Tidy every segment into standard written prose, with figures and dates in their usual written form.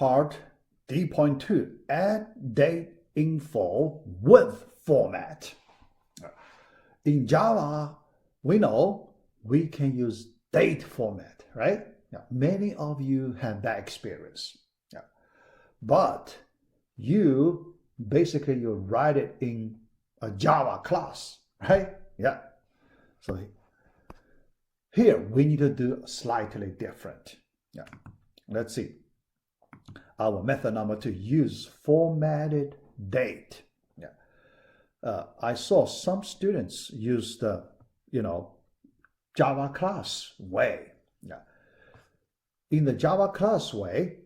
part D.2, add date info with format. In Java, we know we can use date format, right? Many of you have that experience. But you write it in a Java class, right? So here we need to do slightly different. Let's see. Our method number 2, use formatted date. I saw some students use the, Java class way. In the Java class way,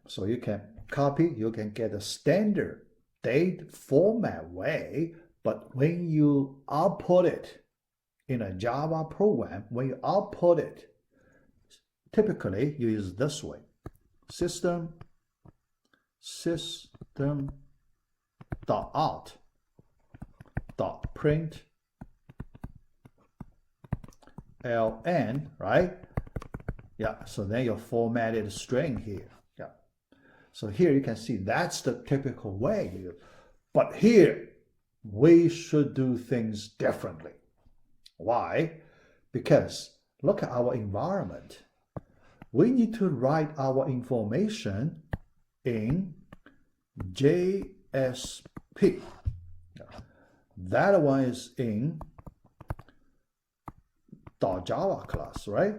so you can copy, you can get a standard date format way, but when you output it in a Java program, when you output it, typically you use this way. System.out.print ln, right? So then your formatted string here. So here you can see that's the typical way. But here we should do things differently. Why? Because look at our environment. We need to write our information in JSP. That one is in .java class, right?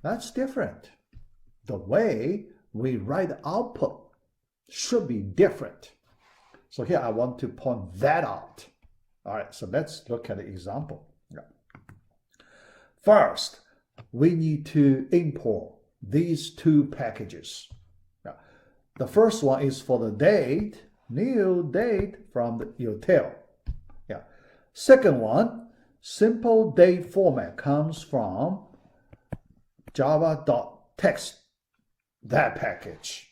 That's different. The way we write the output should be different. So here I want to point that out. All right, so let's look at the example. First, we need to import these 2 packages. The first one is for the date, new date from the util. Second one, simple date format comes from java.text, that package.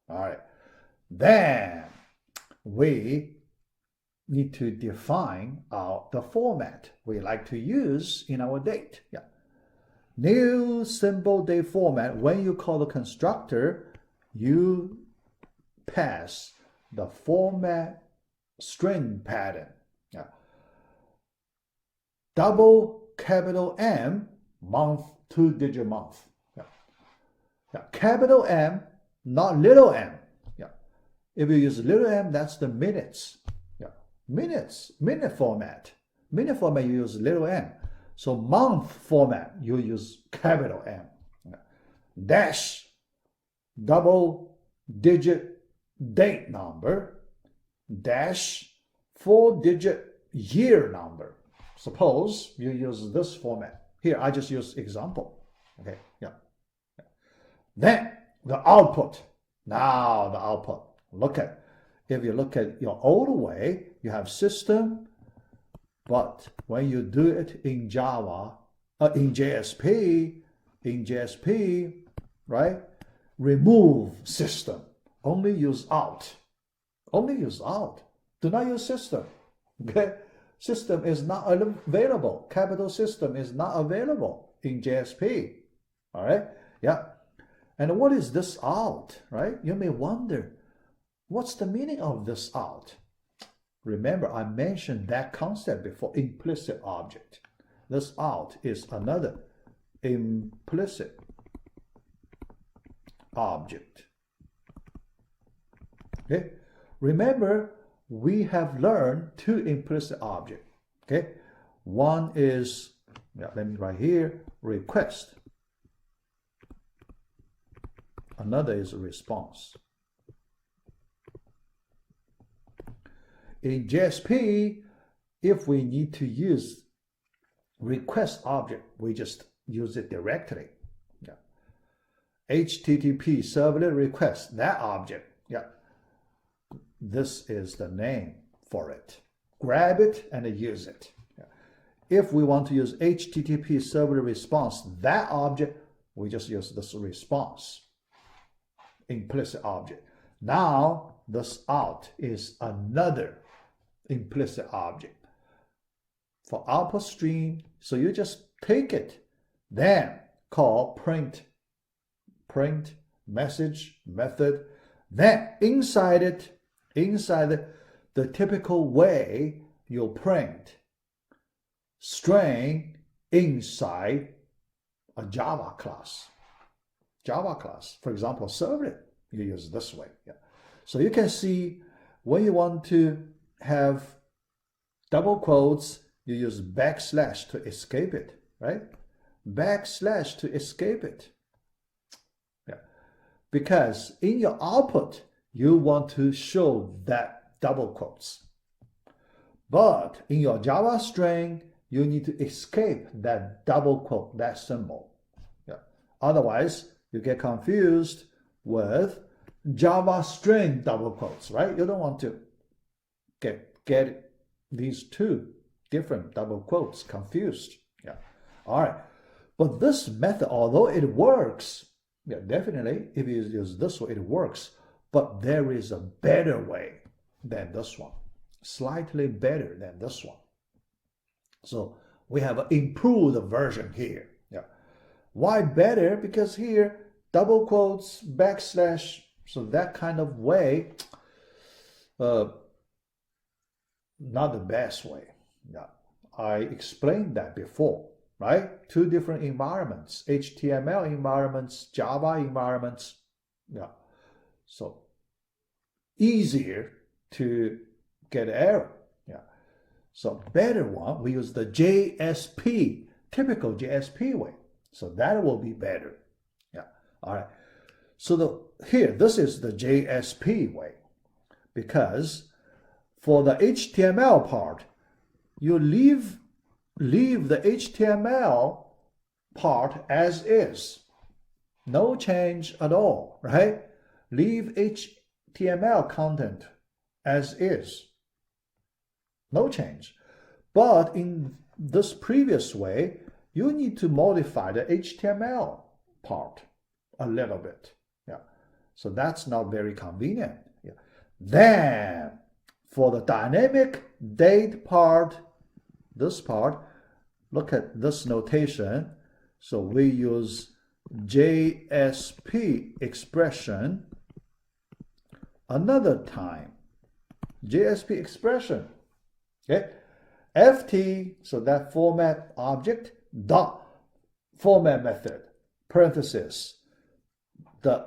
All right. Then we need to define the format we like to use in our date. New simple date format, when you call the constructor, you pass the format string pattern. Double capital M, month, 2-digit month. Capital M, not little m. If you use little m, that's the minutes. Minute format. Minute format, you use little m. So month format, you use capital M. Dash, double digit date number, dash 4-digit year number. Suppose you use this format. Here, I just use example. Okay, Then the output. Now the output. If you look at your old way, you have system, but when you do it in Java, in JSP, right? Remove system. Only use out. Do not use system. Okay? System is not available. Capital system is not available in JSP. All right? And what is this out, right? You may wonder, what's the meaning of this out? Remember, I mentioned that concept before, implicit object. This out is another implicit object. Okay? Remember, we have learned 2 implicit objects. Okay? One is, let me write here, request. Another is response. In JSP, if we need to use request object, we just use it directly. HTTP servlet request, that object. This is the name for it. Grab it and use it. If we want to use HTTP servlet response, that object, we just use this response. Implicit object. Now, this out is another implicit object for output stream. So you just take it, then call print message, method. Then inside the typical way you print string inside a Java class. For example, servlet, you use this way. Yeah. So you can see when you want to have double quotes, you use backslash to escape it, right? Backslash to escape it. Yeah. Because in your output, you want to show that double quotes. But in your Java string, you need to escape that double quote, that symbol. Yeah. Otherwise, you get confused with Java string double quotes, right? You don't want to get these two different double quotes confused. Yeah. All right. But this method, although it works, yeah, definitely, if you use this way, it works. But there is a better way than this one, slightly better than this one. So we have an improved version here. Yeah. Why better? Because here, double quotes, backslash, so that kind of way, not the best way. Yeah. I explained that before, right? Two different environments, HTML environments, Java environments. Yeah. So easier to get error. Yeah. So better one, we use the JSP, typical JSP way. So that will be better. Yeah. All right. So this is the JSP way, because for the HTML part, you leave the HTML part as is. No change at all, right? Leave HTML content as is. No change. But in this previous way, you need to modify the HTML part a little bit. Yeah. So that's not very convenient. Yeah. Then for the dynamic date part, this part, look at this notation. So we use JSP expression another time. JSP expression. Okay. FT, so that format object, dot format method, parenthesis, the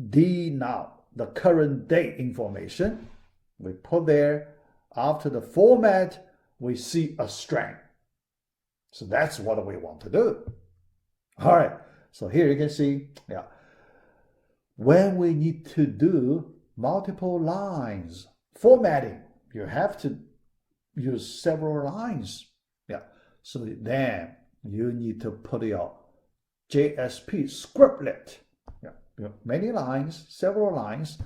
D now, the current date information, we put there. After the format, we see a string. So that's what we want to do. All right. So here you can see, yeah, when we need to do multiple lines formatting, you have to use several lines. Yeah. So then you need to put your JSP scriptlet. Yeah. Many lines, several lines.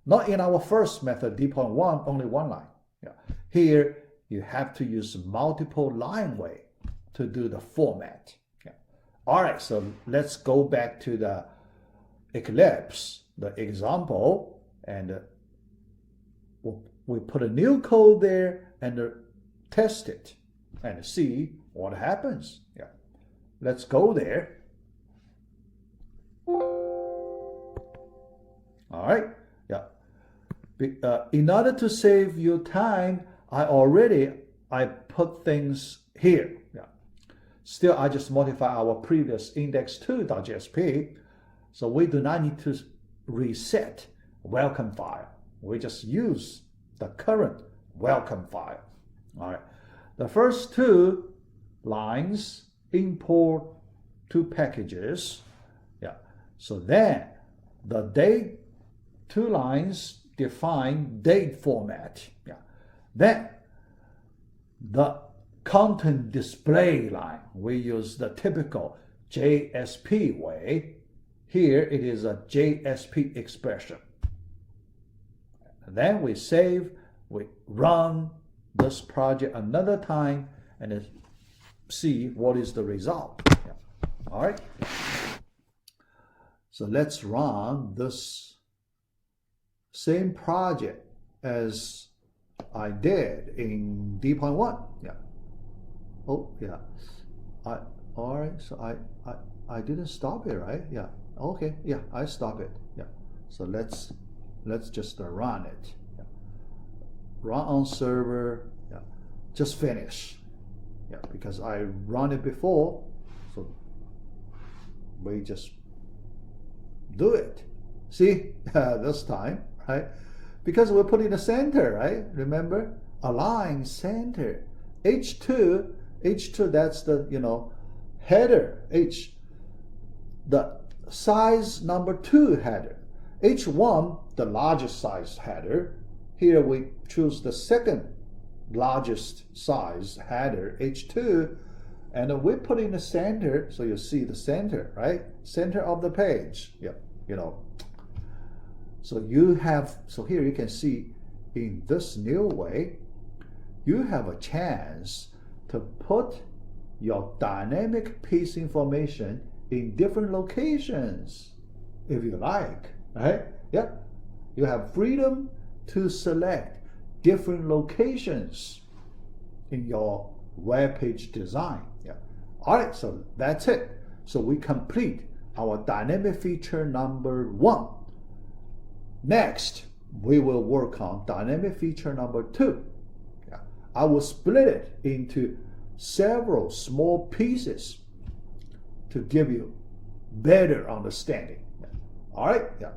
Not in our first method, D.1, only one line. Yeah. Here, you have to use multiple line way to do the format. Yeah. All right, so let's go back to the Eclipse, the example, and we put a new code there and test it and see what happens. Yeah. Let's go there. All right. Yeah. In order to save you time, I put things here. Yeah. Still, I just modify our previous index2.jsp. So we do not need to reset welcome file. We just use the current welcome file. All right. The first two lines import two packages. Yeah. So then the date, two lines define date format. Yeah. Then the content display line, we use the typical JSP way. Here it is a JSP expression. And then we save, we run this project another time and see what is the result. Yeah. All right. So let's run this same project as I did in D.1. Yeah. Oh, yeah. All right. So I didn't stop it, right? Yeah. Okay, yeah, I stop it. Yeah. So let's just run it. Yeah. Run on server. Yeah. Just finish. Yeah, because I run it before, so we just do it. See, this time, right? Because we're putting the center, right? Remember, align center. H2, that's the header. The size number 2 header. H1, the largest size header. Here we choose the second largest size header, H2, and we put in the center, so you see the center, right? Center of the page. Yeah, So here you can see in this new way, you have a chance to put your dynamic piece information in different locations if you like, right? Yeah, you have freedom to select different locations in your web page design. Yeah. All right, so that's it. So we complete our dynamic feature number 1. Next, we will work on dynamic feature number 2. Yeah. I will split it into several small pieces to give you better understanding. All right, yeah.